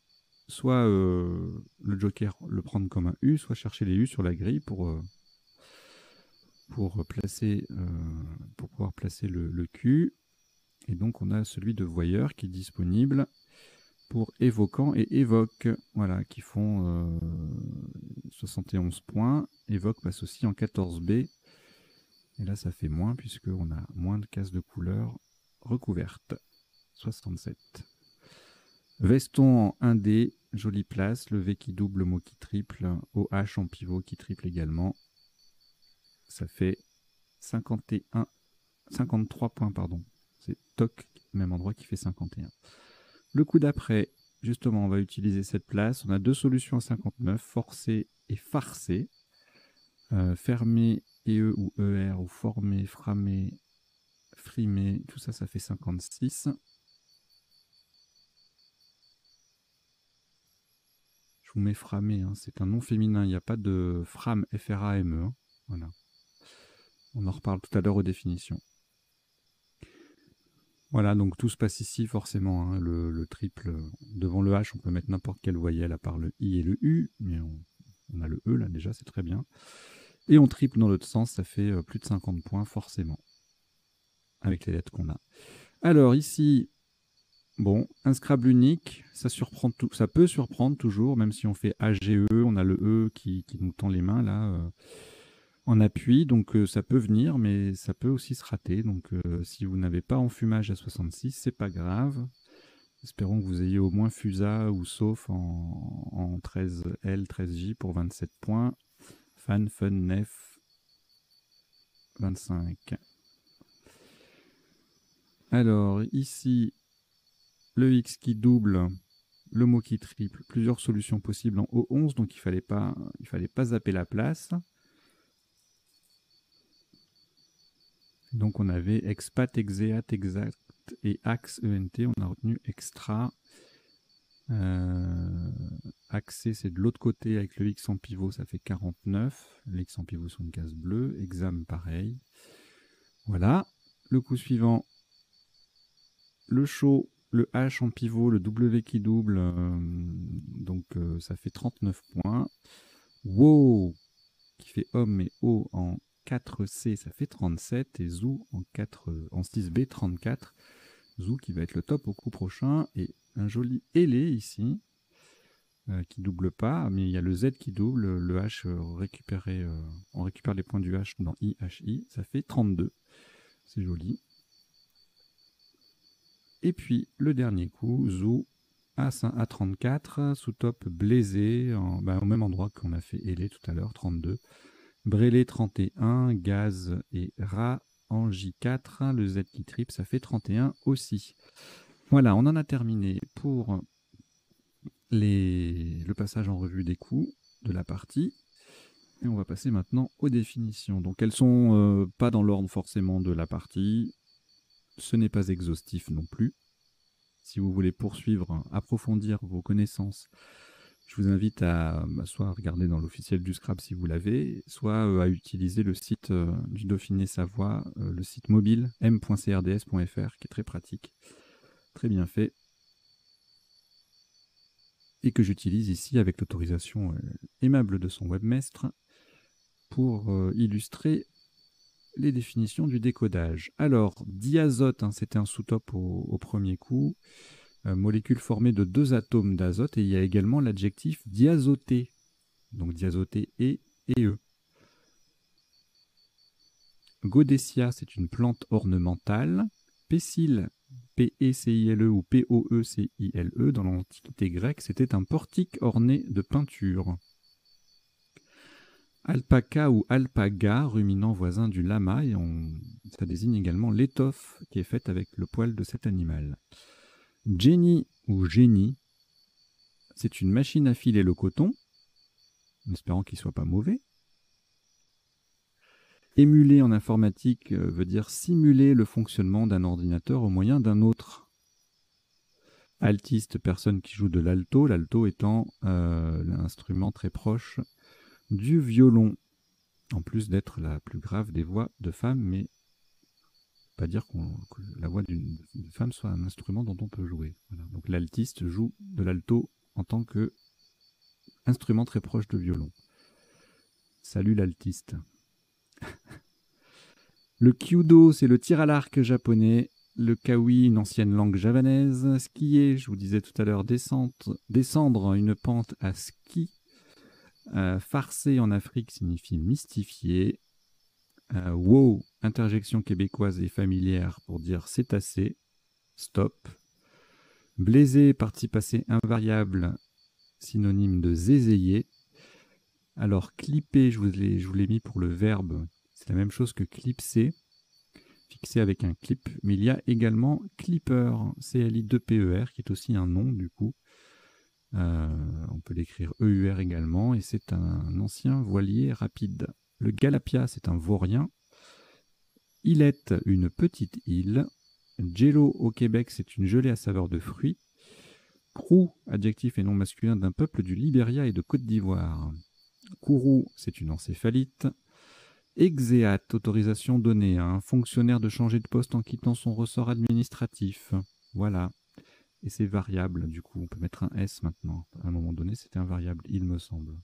soit le joker, le prendre comme un U, soit chercher les U sur la grille pour pouvoir placer le Q. Et donc on a celui de voyeur qui est disponible pour évoquant et évoque, voilà, qui font 71 points. Évoque passe aussi en 14B. Et là ça fait moins puisqu'on a moins de cases de couleur recouvertes. 67. Veston en 1D, jolie place. Le V qui double, le mot qui triple. OH en pivot qui triple également. Ça fait 53 points, pardon. C'est Toc, même endroit, qui fait 51. Le coup d'après, justement, on va utiliser cette place. On a 2 solutions à 59, forcé et farcé. Fermé, EE ou ER, ou formé, framé, frimé, tout ça, ça fait 56. Je vous mets framé, hein, c'est un nom féminin, il n'y a pas de frame, F-R-A-M-E. Hein. Voilà. On en reparle tout à l'heure aux définitions. Voilà, donc tout se passe ici forcément, hein, le triple. Devant le H, on peut mettre n'importe quelle voyelle à part le I et le U, mais on a le E là déjà, c'est très bien. Et on triple dans l'autre sens, ça fait plus de 50 points forcément, avec les lettres qu'on a. Alors ici, bon, un Scrabble unique, ça peut surprendre toujours, même si on fait AGE, on a le E qui nous tend les mains là. En appui, donc ça peut venir, mais ça peut aussi se rater. Donc si vous n'avez pas enfumage à 66, c'est pas grave. Espérons que vous ayez au moins Fusa ou Sauf en 13L, 13J pour 27 points. Fan, Fun, Nef, 25. Alors ici, le X qui double, le mot qui triple, plusieurs solutions possibles en O11, donc il fallait pas zapper la place. Donc on avait expat, exeat, exact et axe ENT, on a retenu extra. Accès, c'est de l'autre côté avec le X en pivot, ça fait 49. Les X en pivot sont une case bleue. Exam, pareil. Voilà. Le coup suivant, le show, le H en pivot, le W qui double, donc ça fait 39 points. Wow, qui fait homme et O en 4C, ça fait 37. Et Zou en 6B, 34. Zou qui va être le top au coup prochain. Et un joli ailé ici, qui double pas, mais il y a le Z qui double, le H récupéré, on récupère les points du H dans IHI, ça fait 32. C'est joli. Et puis le dernier coup, Zou à 34, sous top Blaisé, au même endroit qu'on a fait Ailé tout à l'heure, 32. Brélé 31, Gaz et Ra en J4, le Z qui triple, ça fait 31 aussi. Voilà, on en a terminé pour le passage en revue des coups de la partie. Et on va passer maintenant aux définitions. Donc elles sont pas dans l'ordre forcément de la partie. Ce n'est pas exhaustif non plus. Si vous voulez poursuivre, approfondir vos connaissances, je vous invite à soit regarder dans l'officiel du Scrabble si vous l'avez, soit à utiliser le site du Dauphiné Savoie, le site mobile m.crds.fr, qui est très pratique, très bien fait, et que j'utilise ici avec l'autorisation aimable de son webmestre pour illustrer les définitions du décodage. Alors, diazote, c'était un sous-top au premier coup, molécule formée de 2 atomes d'azote, et il y a également l'adjectif diazoté, donc diazoté et E. Godessia, c'est une plante ornementale. Pécile, P-E-C-I-L-E ou P-O-E-C-I-L-E, dans l'Antiquité grecque, c'était un portique orné de peintures. Alpaca ou alpaga, ruminant voisin du lama, et ça désigne également l'étoffe qui est faite avec le poil de cet animal. Jenny ou génie, c'est une machine à filer le coton, en espérant qu'il ne soit pas mauvais. Émuler en informatique veut dire simuler le fonctionnement d'un ordinateur au moyen d'un autre. Altiste, personne qui joue de l'alto, l'alto étant l'instrument très proche du violon, en plus d'être la plus grave des voix de femmes, mais pas dire que la voix d'une femme soit un instrument dont on peut jouer. Voilà. Donc l'altiste joue de l'alto en tant que instrument très proche de violon. Salut l'altiste. Le kyudo, c'est le tir à l'arc japonais. Le kawi, une ancienne langue javanaise. Skier, je vous disais tout à l'heure, descendre une pente à ski. Farcer en Afrique signifie mystifier. Wow, interjection québécoise et familière pour dire c'est assez. Stop. Blaiser, partie passée invariable, synonyme de zézayer. Alors clipper, je vous l'ai mis pour le verbe. C'est la même chose que clipser, fixé avec un clip. Mais il y a également clipper, C-L-I-2-P-E-R, qui est aussi un nom du coup. On peut l'écrire E-U-R également, et c'est un ancien voilier rapide. Le galapia, c'est un vaurien. Îlette, une petite île. Jello au Québec, c'est une gelée à saveur de fruits. Krou, adjectif et nom masculin d'un peuple du Libéria et de Côte d'Ivoire. Kourou, c'est une encéphalite. Exeat, autorisation donnée à un fonctionnaire de changer de poste en quittant son ressort administratif. Voilà. Et c'est variable, du coup, on peut mettre un S maintenant. À un moment donné, c'était un variable, il me semble.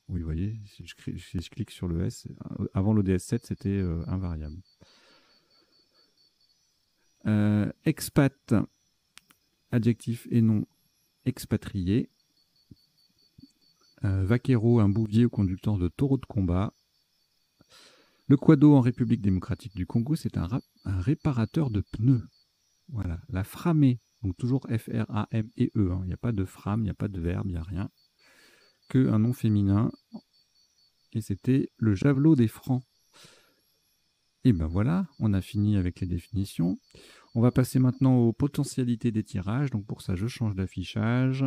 Oui, vous voyez, si je clique sur le S, avant l'ODS7, c'était invariable. Expat, adjectif et nom expatrié. Vaquero, un bouvier ou conducteur de taureau de combat. Le quado en République démocratique du Congo, c'est un réparateur de pneus. Voilà, la framée, donc toujours F-R-A-M-E-E, il n'y a pas de frame, il n'y a pas de verbe, il n'y a rien, que un nom féminin, et c'était le javelot des francs. Et ben voilà, on a fini avec les définitions. On va passer maintenant aux potentialités des tirages. Donc pour ça, je change d'affichage.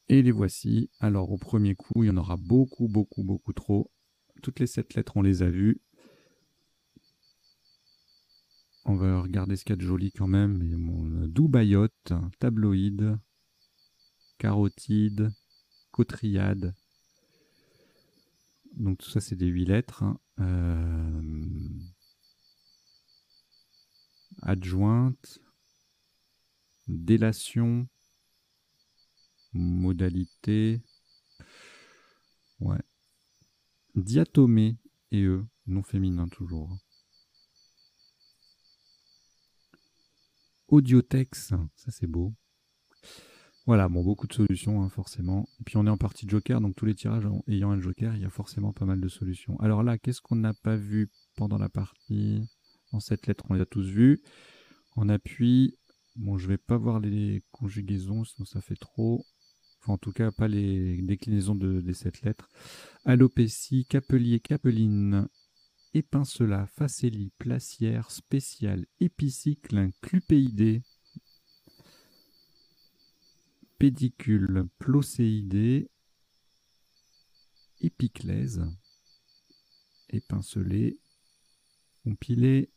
Et les voici. Alors au premier coup, il y en aura beaucoup, beaucoup, beaucoup trop. Toutes les 7 lettres, on les a vues. On va regarder ce qu'il y a de joli quand même. Doubayotte, tabloïd, carotide, cotriade. Donc tout ça, c'est des 8 lettres. Adjointe, délation, modalité, ouais. Diatomée et E, non féminin toujours. Audiotex, ça c'est beau. Voilà, bon, beaucoup de solutions, hein, forcément. Et puis on est en partie joker, donc tous les tirages ayant un joker, il y a forcément pas mal de solutions. Alors là, qu'est-ce qu'on n'a pas vu pendant la partie? En cette lettre, on les a tous vus. En appui, bon, je vais pas voir les conjugaisons, sinon ça fait trop. Enfin, en tout cas, pas les déclinaisons des 7 lettres. Alopécie, capelier, capeline, épincelat, facélie, placière, spécial, épicycle, clupéidé, pédicule, plocéidé, épiclèse, épincelé, compilé,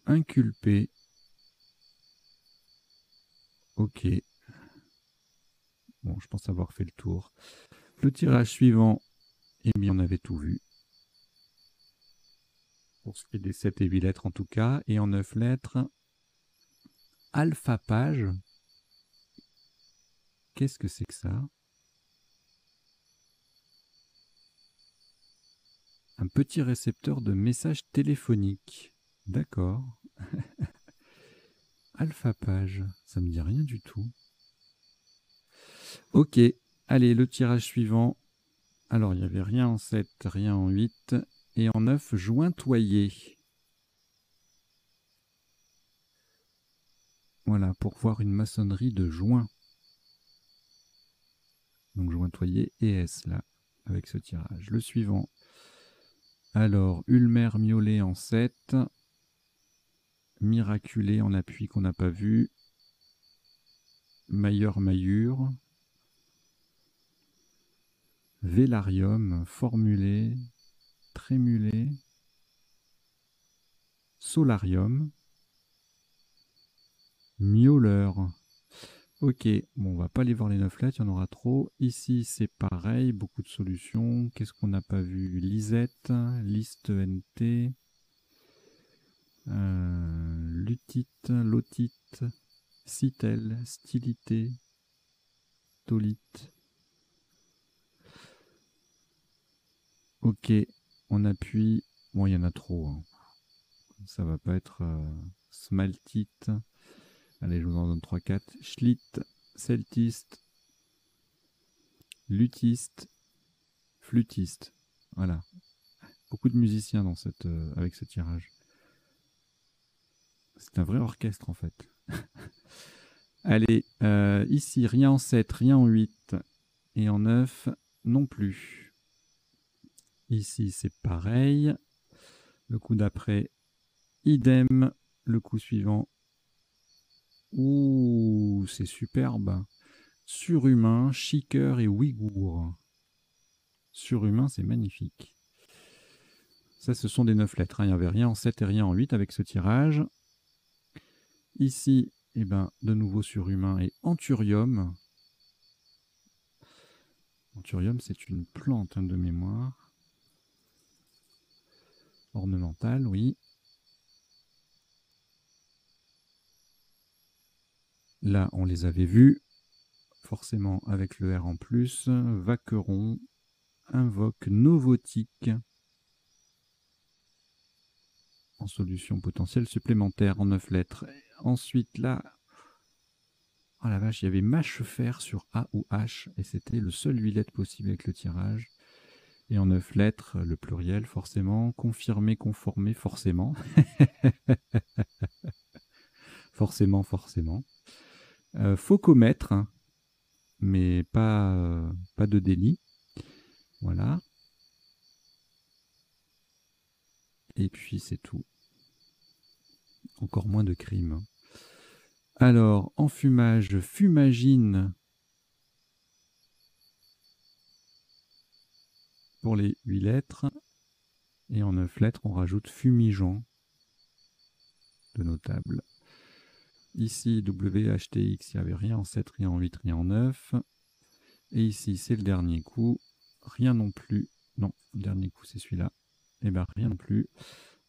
inculpé. Ok. Bon, je pense avoir fait le tour. Le tirage suivant, eh bien, on avait tout vu. Pour ce qui est des 7 et 8 lettres en tout cas. Et en 9 lettres, alphapage. Qu'est-ce que c'est que ça? Un petit récepteur de messages téléphoniques. D'accord. Alphapage, ça me dit rien du tout. Ok, allez, le tirage suivant. Alors, il n'y avait rien en 7, rien en 8. Et en 9, jointoyer. Voilà, pour voir une maçonnerie de joint. Donc, jointoyer et S, là, avec ce tirage. Le suivant. Alors, Ulmer miaulet en 7. Miraculé en appui qu'on n'a pas vu. Mailleur-maillure. Vélarium, formulé, trémulé, solarium, miauleur. Ok, bon, on va pas aller voir les 9 lettres, il y en aura trop. Ici, c'est pareil, beaucoup de solutions. Qu'est-ce qu'on n'a pas vu? Lisette, liste NT, lutite, lotite, citel, stilité, tolite. Ok, on appuie. Bon, il y en a trop, hein. Ça va pas être smaltite. Allez, je vous en donne 3-4. Schlitt, celtiste, luthiste, flûtiste. Voilà. Beaucoup de musiciens dans avec ce tirage. C'est un vrai orchestre en fait. Allez, ici, rien en 7, rien en 8 et en 9 non plus. Ici, c'est pareil. Le coup d'après, idem. Le coup suivant, ouh, c'est superbe. Surhumain, chiqueur et ouïghour. Surhumain, c'est magnifique. Ça, ce sont des 9 lettres. Hein. Il n'y avait rien en 7 et rien en 8 avec ce tirage. Ici, eh ben, de nouveau surhumain et anthurium. Anthurium, c'est une plante, hein, de mémoire. Ornementale, oui. Là, on les avait vus. Forcément, avec le R en plus. Vaqueron, invoque, novotique. En solution potentielle supplémentaire en 9 lettres. Ensuite, là, oh la vache, il y avait mâche-fer sur A ou H, et c'était le seul 8 lettres possible avec le tirage. Et en 9 lettres, le pluriel, forcément. Confirmer, conformer, forcément. Forcément, forcément. Faut commettre, hein, mais pas de délit. Voilà. Et puis c'est tout. Encore moins de crimes. Alors, enfumage, fumagine. Pour les 8 lettres. Et en 9 lettres, on rajoute fumigeant. De notable. Ici, WHTX, il n'y avait rien en 7, rien en 8, rien en 9. Et ici, c'est le dernier coup. Rien non plus. Non, le dernier coup, c'est celui-là. Et bien, rien non plus.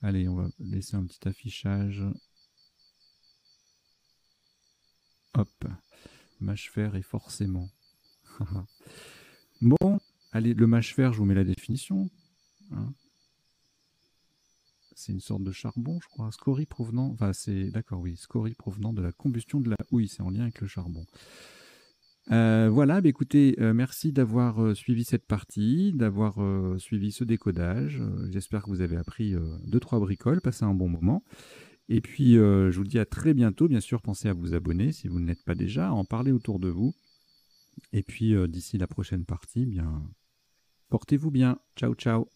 Allez, on va laisser un petit affichage. Hop. Mâche-fer et forcément. Bon, allez, le mâche-fer, je vous mets la définition. Hein. C'est une sorte de charbon, je crois. Scorie provenant... Enfin, c'est... D'accord, oui. Scorie provenant de la combustion de la houille. C'est en lien avec le charbon. Voilà, bah écoutez, merci d'avoir suivi cette partie, d'avoir suivi ce décodage. J'espère que vous avez appris 2-3 bricoles, passé un bon moment. Et puis, je vous dis à très bientôt. Bien sûr, pensez à vous abonner si vous ne l'êtes pas déjà, à en parler autour de vous. Et puis, d'ici la prochaine partie, bien, portez-vous bien. Ciao, ciao.